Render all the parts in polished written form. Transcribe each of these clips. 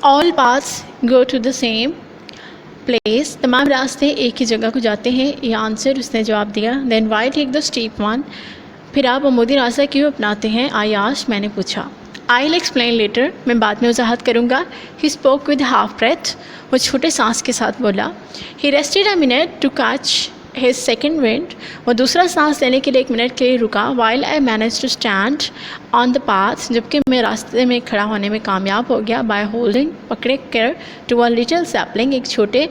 all paths go to the same place. تمام راستے ایک ہی جگہ کو جاتے ہیں. یہ آنسر اس نے جواب دیا. Then why take the steep one? پھر آپ عمودی راستہ کیوں اپناتے ہیں؟ I asked, میں نے پوچھا. I'll explain later. میں بعد میں وضاحت کروں گا. He spoke with half breath. وہ چھوٹے سانس کے ساتھ بولا. He rested a minute to catch his second wind. وہ دوسرا سانس لینے کے لیے 1 منٹ کے لیے رکا. While I managed to stand on the path. جبکہ میں راستے میں کھڑا ہونے میں کامیاب ہو گیا. By holding پکڑے کر to a little sapling ایک چھوٹے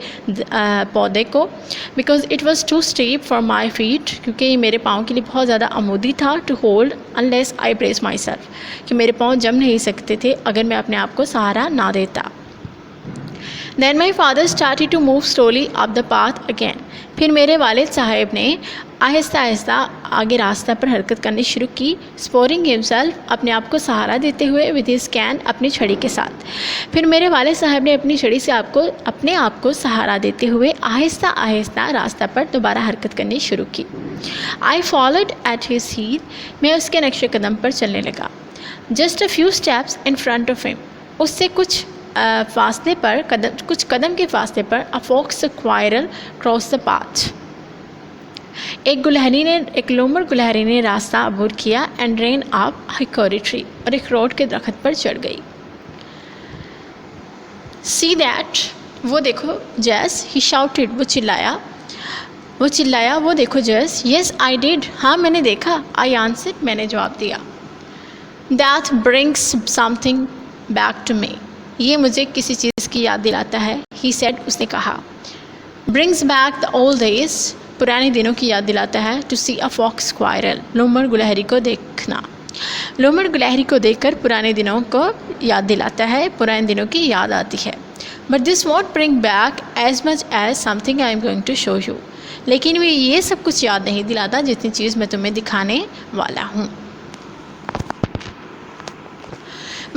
پودے کو. Because it was too steep for my feet. کیونکہ یہ میرے پاؤں کے لیے بہت زیادہ عمودی تھا. To hold unless I brace myself. کہ میرے پاؤں جم نہیں سکتے تھے اگر میں اپنے آپ کو سہارا نہ دیتا. Then my father started to move slowly up the path again. پھر میرے والد صاحب نے آہستہ آہستہ آگے راستہ پر حرکت کرنی شروع کی. Supporting himself اپنے آپ کو سہارا دیتے ہوئے with his cane اپنی چھڑی کے ساتھ. پھر میرے والد صاحب نے اپنی چھڑی سے اپنے آپ کو سہارا دیتے ہوئے آہستہ آہستہ راستہ پر دوبارہ حرکت کرنی شروع کی. I followed at his heel. میں اس کے نقش قدم پر چلنے لگا. Just a few steps in front of him. اس سے کچھ فاصلے پر کچھ قدم کے فاصلے پر a fox squirrel crossed the path. ایک لومڑ گلہری نے راستہ عبور کیا and ran up a hickory tree. اور ایک روٹ کے درخت پر چڑھ گئی. See that. وہ دیکھو Jess. He shouted. وہ چلایا وہ دیکھو Jess. Yes I did. ہاں میں نے دیکھا. I answered. میں نے جواب دیا. That brings something back to me. یہ مجھے کسی چیز کی یاد دلاتا ہے. He said. اس نے کہا. Brings back the old days. پرانے دنوں کی یاد دلاتا ہے. To see a fox squirrel. لومڑ گلہری کو دیکھنا. لومڑ گلہری کو دیکھ کر پرانے دنوں کو یاد دلاتا ہے. پرانے دنوں کی یاد آتی ہے. But this won't bring back as much as something I am going to show you. لیکن وہ یہ سب کچھ یاد نہیں دلاتا جتنی چیز میں تمہیں دکھانے والا ہوں.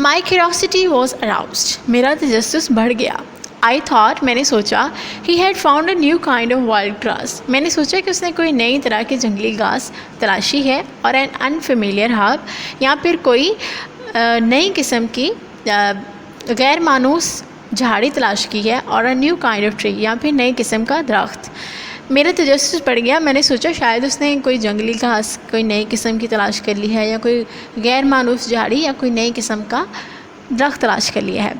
My curiosity was aroused. میرا تجسس بڑھ گیا. I thought. میں نے سوچا. He had found a new kind of wild grass. میں نے سوچا کہ اس نے کوئی نئی طرح کی جنگلی گھاس تلاشی ہے. اور an unfamiliar herb. یا پھر کوئی نئی قسم کی غیر مانوس جھاڑی تلاش کی ہے. اور a new kind of tree. یا پھر نئی قسم کا درخت. میرا تجسس پڑ گیا. میں نے سوچا شاید اس نے کوئی جنگلی گھاس کوئی نئی قسم کی تلاش کر لی ہے یا کوئی غیر مانوس جھاڑی یا کوئی نئی قسم کا درخت تلاش کر لیا ہے.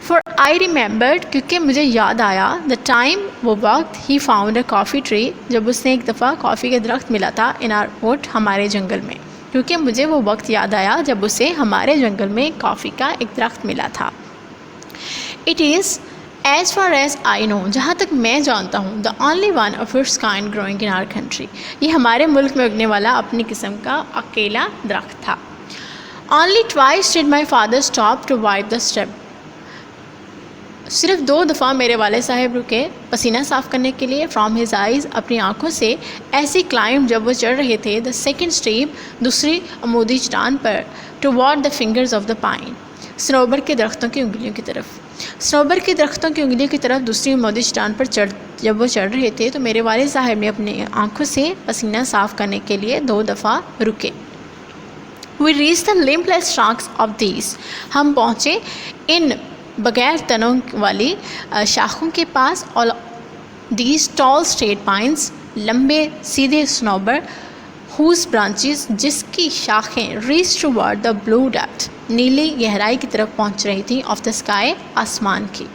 For I remembered. کیونکہ مجھے یاد آیا. The time. وہ وقت. He found a coffee tree. جب اس نے ایک دفعہ کافی کا درخت ملا تھا. In our wood. ہمارے جنگل میں. کیونکہ مجھے وہ وقت یاد آیا جب اسے ہمارے جنگل میں کافی کا ایک درخت ملا تھا. It is. As far as I know. جہاں تک میں جانتا ہوں. The only one of its kind growing in our country. یہ ہمارے ملک میں اگنے والا اپنی قسم کا اکیلا درخت تھا. Only twice did my father stop to wipe the step. صرف 2 دفعہ میرے والد صاحب رکے پسینہ صاف کرنے کے لیے. From his eyes. اپنی آنکھوں سے. ایسی climb جب وہ چڑھ رہے تھے. The second steep. دوسری عمودی چٹان پر. Toward the fingers of the pine. صنوبر کے درختوں کی انگلیوں کی طرف. صنوبر کے درختوں کی انگلیوں کی طرف دوسری عمودی چٹان پر جب وہ چڑھ رہے تھے تو میرے والد صاحب نے اپنی آنکھوں سے پسینہ صاف کرنے کے لیے 2 دفعہ رکے. We reached the limbless trunks of these. ہم پہنچے ان بغیر تنوں والی شاخوں کے پاس. اور these tall straight pines. لمبے سیدھے صنوبر. whose branches. جس کی شاخیں reached toward the blue depth. نیلی گہرائی کی طرف پہنچ رہی تھی. of the sky. آسمان کی.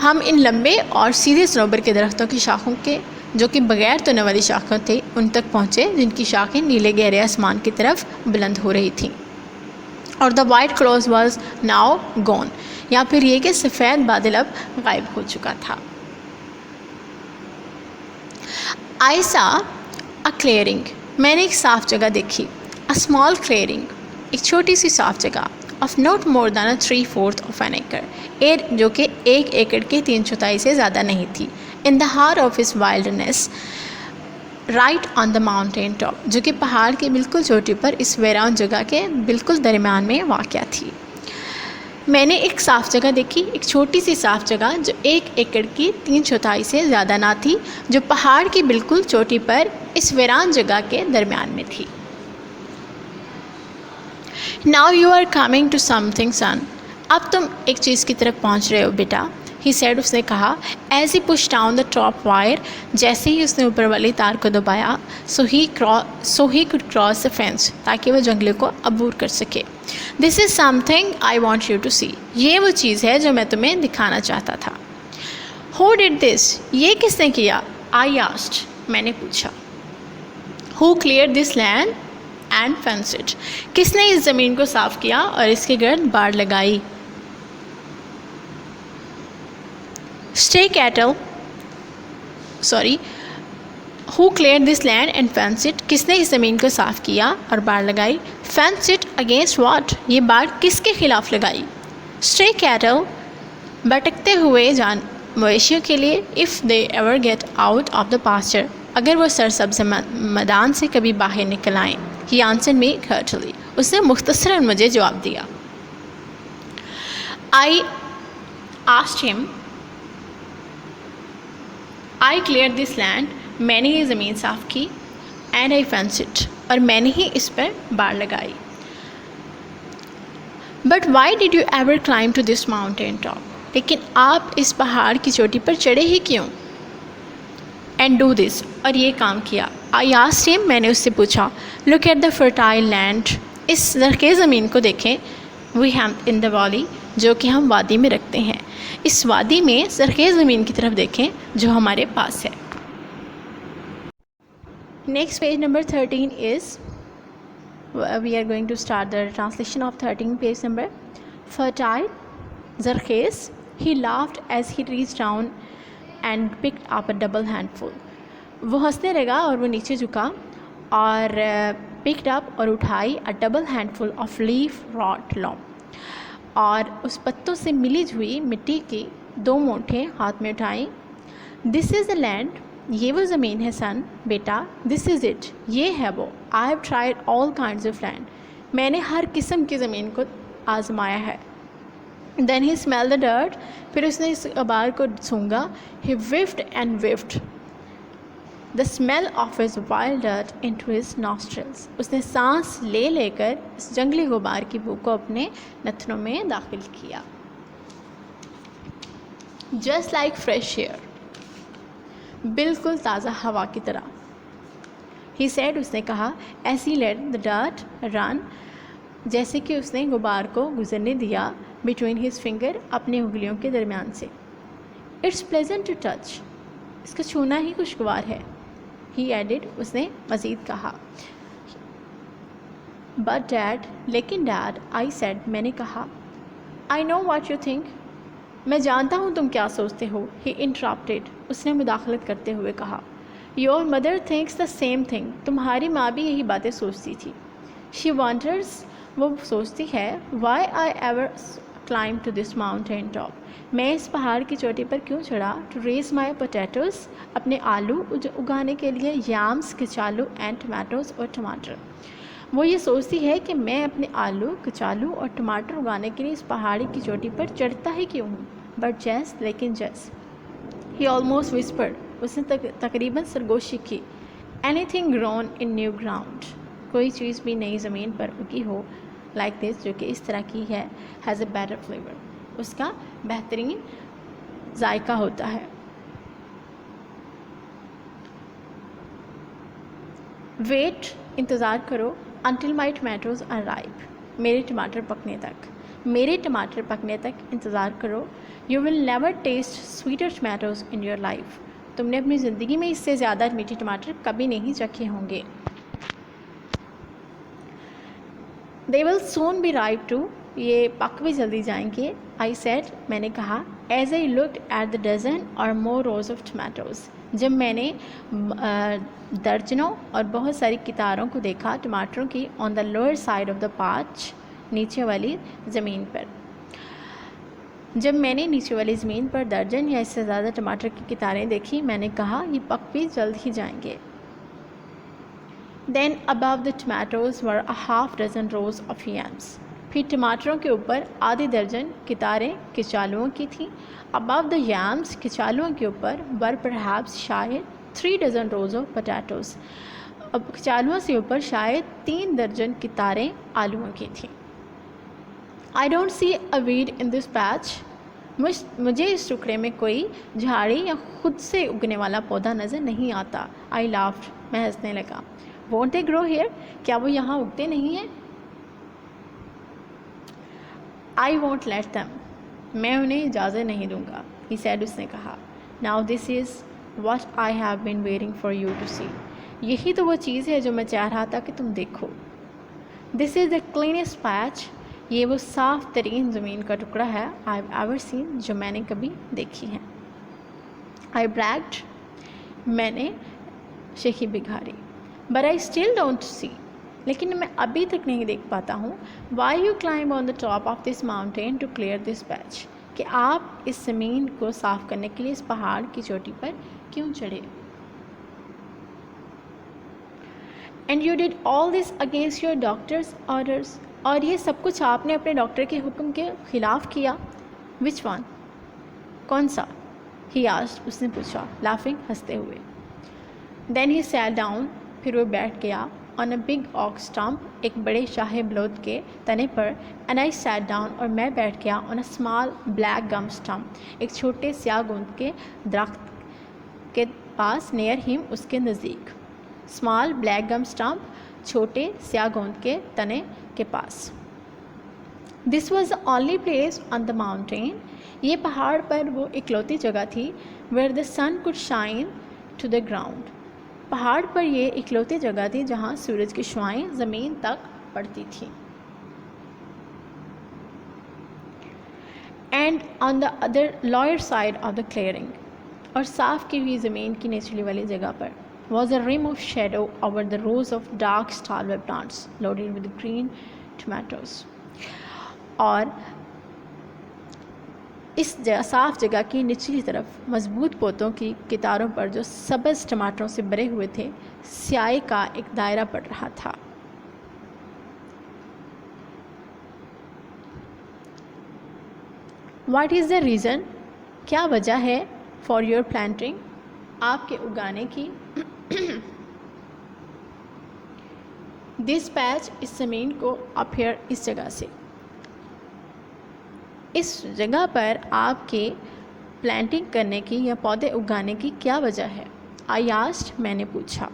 ہم ان لمبے اور سیدھے صنوبر کے درختوں کی شاخوں کے جو کہ بغیر تنے والی شاخیں تھے ان تک پہنچے جن کی شاخیں نیلے گہرے آسمان کی طرف بلند ہو رہی تھیں. اور the white cloud was now gone. یا پھر یہ کہ سفید بادل اب غائب ہو چکا تھا. I saw a clearing. میں نے ایک صاف جگہ دیکھی. A small clearing. ایک چھوٹی سی صاف جگہ. Of not more than a 3/4 of an acre. جو کہ 1 ایکڑ کے 3/4 سے زیادہ نہیں تھی. In the heart of his wilderness. Right on the mountain top. جو کہ پہاڑ کے بالکل چوٹی پر اس ویران جگہ کے بالکل درمیان میں واقع تھی. میں نے ایک صاف جگہ دیکھی. ایک چھوٹی سی صاف جگہ جو 1 ایکڑ کی 3/4 سے زیادہ نہ تھی جو پہاڑ کی بالکل چوٹی پر اس ویران جگہ کے درمیان میں تھی. Now you are coming to something, son. اب تم ایک چیز کی طرف پہنچ رہے ہو بیٹا، ہی سیڈ، اس نے کہا، as he push down the top wire, جیسے ہی اس نے اوپر والی تار کو دبایا، سو ہی could cross the fence، تاکہ وہ جنگلے کو عبور کر سکے. This is something I want you to see, یہ وہ چیز ہے جو میں تمہیں دکھانا چاہتا تھا. ہو ڈڈ دس، یہ کس نے کیا؟ آئی آسکڈ، میں نے پوچھا. Who clear this land and fence it, کس نے اس زمین کو صاف کیا اور اس کے گرد باڑ لگائی؟ Stay cattle, who clear this land and fence it, کس نے اس زمین کو صاف کیا اور باڑ لگائی؟ فینس اٹ اگینسٹ واٹ، یہ باڑ کس کے خلاف لگائی؟ اسٹے کیٹل، بھٹکتے ہوئے مویشیوں کے لیے. If they ever get out of the pasture, اگر وہ سرسبز میدان سے کبھی باہر نکل آئیں. ہی آنسرڈ می curtly، اس نے مختصراً مجھے جواب دیا. I asked him, I cleared this land، میں نے یہ زمین صاف کی، and I fenced it، اور میں نے ہی اس پر باڑ لگائی. But why did you ever climb to this mountain top، لیکن آپ اس پہاڑ کی چوٹی پر چڑھے ہی کیوں؟ And do this، اور یہ کام کیا. I asked him، میں نے اس سے پوچھا. Look at the fertile land، اس زرخیز زمین کو دیکھیں. We have in the valley، جو کہ ہم وادی میں رکھتے ہیں. اس وادی میں زرخیز زمین کی طرف دیکھیں جو ہمارے پاس ہے. Next page number 13 is we are going to start the translation of 13 page number. Fertile، زرخیز. He laughed as he reached down and picked up a double handful، وہ ہنسنے لگا اور وہ نیچے جھکا اور picked up اور اٹھائی a double handful of leaf rot loam، اور اس پتوں سے ملی ہوئی مٹی کی 2 مونٹھیں ہاتھ میں اٹھائیں. This is the land، یہ وہ زمین ہے سن بیٹا. This is it، یہ ہے وہ. I have tried all kinds of land، میں نے ہر قسم کی زمین کو آزمایا ہے. Then he smelled the dirt، پھر اس نے اس غبار کو سونگا. He whiffed and whiffed the smell of his wild dirt into his nostrils، اس نے سانس لے لے کر اس جنگلی غبار کی بو کو اپنے نتنوں میں داخل کیا. Just like fresh air، بالکل تازہ ہوا کی طرح. He said، اس نے کہا. As he let the dirt run، جیسے کہ اس نے غبار کو گزرنے دیا. Between his finger، اپنے انگلیوں کے درمیان سے. It's pleasant to touch، اس کا چھونا ہی خوشگوار ہے. He added، اس نے مزید کہا. But dad، لیکن dad، I said، میں نے کہا. I know what you think، میں جانتا ہوں تم کیا سوچتے ہو. He interrupted، اس نے مداخلت کرتے ہوئے کہا. Your mother thinks the same thing، تمہاری ماں بھی یہی باتیں سوچتی تھی. She wonders، وہ سوچتی ہے. Why I ever climbed to this mountain top، میں اس پہاڑ کی چوٹی پر کیوں چڑھا. To raise my potatoes، اپنے آلو اگانے کے لیے. Yams، کچالو and tomatoes، اور ٹماٹر. وہ یہ سوچتی ہے کہ میں اپنے آلو، کچالو اور ٹماٹر اگانے کے لیے اس پہاڑی کی چوٹی پر چڑھتا ہی کیوں ہوں. But Jess، لیکن Jess. He almost whispered، اس نے تقریباً سرگوشی کی. Anything grown in new ground، کوئی چیز بھی نئی زمین پر اگی ہو. Like this، جو کہ اس طرح کی ہے. Has a better flavor، اس کا بہترین ذائقہ ہوتا ہے. Wait، انتظار کرو. Until my tomatoes are ripe، میرے ٹماٹر پکنے تک. میرے ٹماٹر پکنے تک انتظار کرو. You will never taste sweeter tomatoes in your life، تم نے اپنی زندگی میں اس سے زیادہ میٹھے ٹماٹر کبھی نہیں چکھے ہوں گے. They will soon be ripe too، یہ پک بھی جلدی جائیں گے. I said، میں نے کہا. As I looked at the dozen or more rows of tomatoes، جب میں نے درجنوں اور بہت ساری کتاروں کو دیکھا ٹماٹروں کی. On the lower side of the patch، نیچے والی زمین پر. جب میں نے نیچے والی زمین پر درجن یا اس سے زیادہ ٹماٹر کی کتاریں دیکھی، میں نے کہا یہ پک بھی جلد ہی جائیں گے. Then above the tomatoes were a half dozen rows of yams، پھر ٹماٹروں کے اوپر آدھی درجن کتاریں کچالوؤں کی تھیں. Above the yams، کچالوؤں کے اوپر were perhaps شاید 3 dozen rows of potatoes، اب کچالوؤں سے اوپر شاید 3 درجن کتاریں آلوؤں کی تھیں. I don't see a weed in this patch. مجھے اس ٹکڑے میں کوئی جھاڑی یا خود سے اگنے والا پودا نظر نہیں آتا. I laughed. میں ہنسنے لگا. Won't they grow here? کیا وہ یہاں اگتے نہیں ہیں؟ I won't let them. میں انہیں اجازت نہیں دوں گا. He said. اس نے کہا. Now this is what I have been waiting for you to see. یہی تو وہ چیز ہے جو میں چاہ رہا تھا کہ تم دیکھو. This is the cleanest patch. یہ وہ صاف ترین زمین کا ٹکڑا ہے I've ever seen جو میں نے کبھی دیکھی ہے. I bragged. میں نے شیخی بگھاری. But I still don't see. لیکن میں ابھی تک نہیں دیکھ پاتا ہوں. Why you climb on the top of this mountain to clear this patch. کہ آپ اس زمین کو صاف کرنے کے لیے اس پہاڑ کی چوٹی پر کیوں چڑھے. And you did all this against your doctor's orders. اور یہ سب کچھ آپ نے اپنے ڈاکٹر کے حکم کے خلاف کیا. Which one? کون سا؟ He asked. اس نے پوچھا. Laughing. ہنستے ہوئے. Then he sat down. پھر وہ بیٹھ گیا. On a big oak stump. ایک بڑے شاہ بلوت کے تنے پر. And I sat down. اور میں بیٹھ گیا. On a small black gum stump. ایک چھوٹے سیاہ گوند کے درخت کے پاس. Near him. اس کے نزدیک. Small black gum stump. چھوٹے سیاہ گوند کے تنے کے پاس. This was the only place on the mountain. یہ پہاڑ پر وہ اکلوتی جگہ تھی where the sun could shine to the ground. پہاڑ پر یہ اکلوتی جگہ تھی جہاں سورج کی شعائیں زمین تک پڑتی تھیں. And on the other lower side of the clearing. اور صاف کی ہوئی زمین کی نچلی والی جگہ پر was a rim of shadow over the rows of dark stalwart plants loaded with green tomatoes. اور اس صاف جگہ کی نچلی طرف مضبوط پوتوں کی کتاروں پر جو سبز ٹماٹروں سے بھرے ہوئے تھے سیاہی کا ایک دائرہ پڑ رہا تھا. What is the reason? کیا وجہ ہے for your planting? آپ کے اگانے کی. This patch. اس زمین کو up here. اس جگہ سے. اس جگہ پر آپ کے پلانٹنگ کرنے کی یا پودے اگانے کی کیا وجہ ہے. I asked. میں نے پوچھا.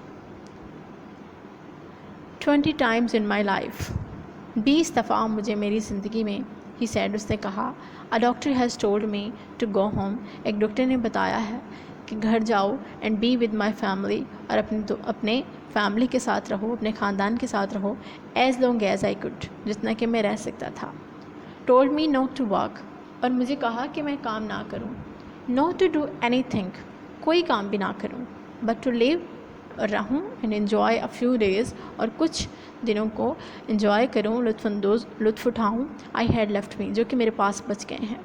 20 times in my life. 20 دفعہ مجھے میری زندگی میں. He said. اس نے کہا. A doctor has told me to go home. ایک ڈاکٹر نے بتایا ہے کہ گھر جاؤ. And be with my family. اور اپنے فیملی کے ساتھ رہو, اپنے خاندان کے ساتھ رہو. As long as I could. جتنا کہ میں رہ سکتا تھا. Told me not to work. اور مجھے کہا کہ میں کام نہ کروں. Not to do anything. کوئی کام بھی نہ کروں. But to live. اور رہوں and enjoy a few days. اور کچھ دنوں کو انجوائے کروں, لطف اٹھاؤں. I had left me. جو کہ میرے پاس بچ گئے ہیں.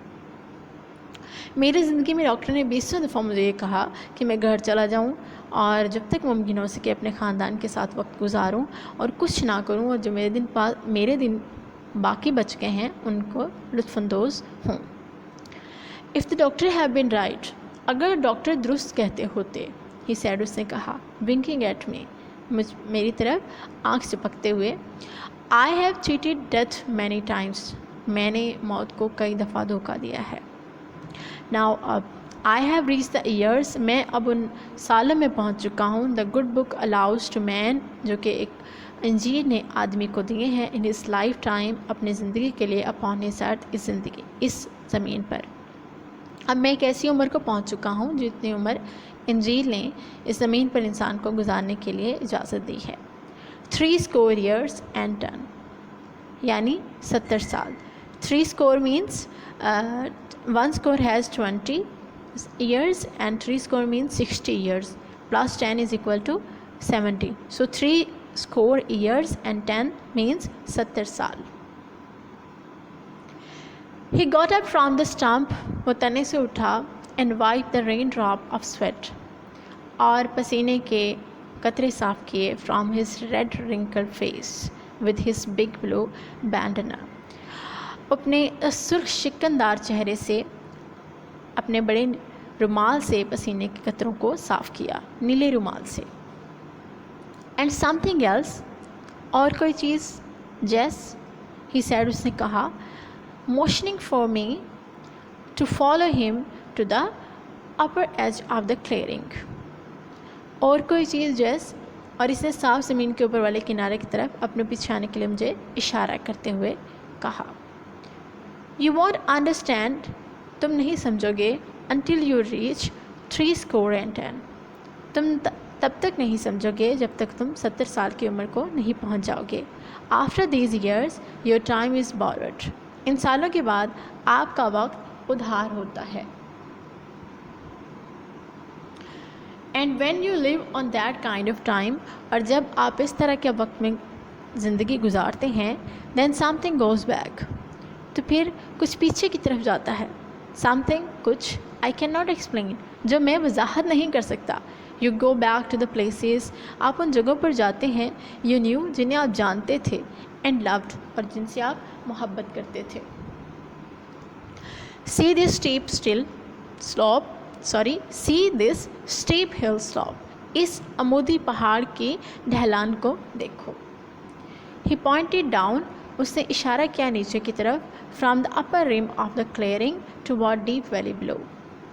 میری زندگی میں ڈاکٹر نے 20 دفعہ مجھے یہ کہا کہ میں گھر چلا جاؤں اور جب تک ممکن ہو سکے اپنے خاندان کے ساتھ وقت گزاروں اور کچھ نہ کروں, اور جو میرے دن باقی بچ گئے ہیں ان کو لطف اندوز ہوں. If the doctor had been right. اگر ڈاکٹر درست کہتے ہوتے. He said. اس نے کہا. Winking at me. میری طرف آنکھ چپکتے ہوئے. I have cheated death many times. میں نے موت کو کئی دفعہ دھوکہ دیا ہے. Now I have reached the years. میں اب ان سالوں میں پہنچ چکا ہوں. The good book allows to man. جو کہ ایک انجیل نے آدمی کو دیے ہیں. In his lifetime. اپنی زندگی کے لیے. Upon his earth. اس زمین پر. اب میں ایک ایسی عمر کو پہنچ چکا ہوں جتنی عمر انجیل نے اس زمین پر انسان کو گزارنے کے لیے اجازت دی ہے. 70 years and 10. یعنی 70 سال. 3 means 1 score has 20 years and 3 means 60 years. Plus 10 is equal to 70. So 3 years and 10 means 70 سال. He got up from the stump. وہ تنے سے اٹھا. And wiped the raindrop of sweat. اور پسینے کے قطرے صاف کیے. From his red wrinkled face with his big blue bandana. اپنے سرخ شکندار چہرے سے اپنے بڑے رومال سے پسینے کے قطروں کو صاف کیا. نیلے رومال سے. And something else. اور کوئی چیز. Yes. He said. اس نے کہا. motioning for me to follow him to the upper edge of the clearing. اور کوئی چیز جیس اور اس نے صاف زمین کے اوپر والے کنارے کی طرف اپنے پیچھے آنے کے لیے مجھے اشارہ کرتے ہوئے کہا. You won't understand, تم نہیں سمجھو گے, until you reach 70. تم تب تک نہیں سمجھو گے جب تک تم 70 سال کی عمر کو نہیں پہنچ جاؤ گے. After these years, your time is borrowed. ان سالوں کے بعد آپ کا وقت ادھار ہوتا ہے. And when you live on that kind of time, اور جب آپ اس طرح کے وقت میں زندگی گزارتے ہیں, then something goes back. تو پھر کچھ پیچھے کی طرف جاتا ہے. Something, کچھ, I cannot explain, جو میں وضاحت نہیں کر سکتا. You go back to the places, آپ ان جگہوں پر جاتے ہیں, you knew, جنہیں آپ جانتے تھے, and loved, اور جن سے آپ محبت کرتے تھے. See this steep hill slope, اس عمودی پہاڑ کی ڈھلان کو دیکھو. He pointed down, اس نے اشارہ کیا نیچے کی طرف, from the upper rim of the clearing toward deep valley below.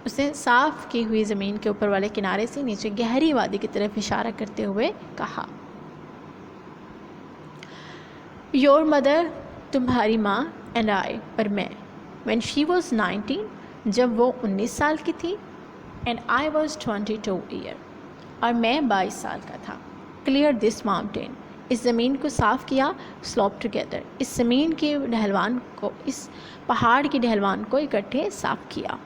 اس نے صاف کی ہوئی زمین کے اوپر والے کنارے سے نیچے گہری وادی کی طرف اشارہ کرتے ہوئے کہا. Your mother, تمہاری ماں, and I, اور میں, when she was 19, جب وہ 19 سال کی تھی, and I was 22 year, اور میں 22 سال کا تھا. Clear this mountain, اس زمین کو صاف کیا, slope together, اس زمین کی ڈھلوان کو, اس پہاڑ کی ڈھلوان کو اکٹھے صاف کیا.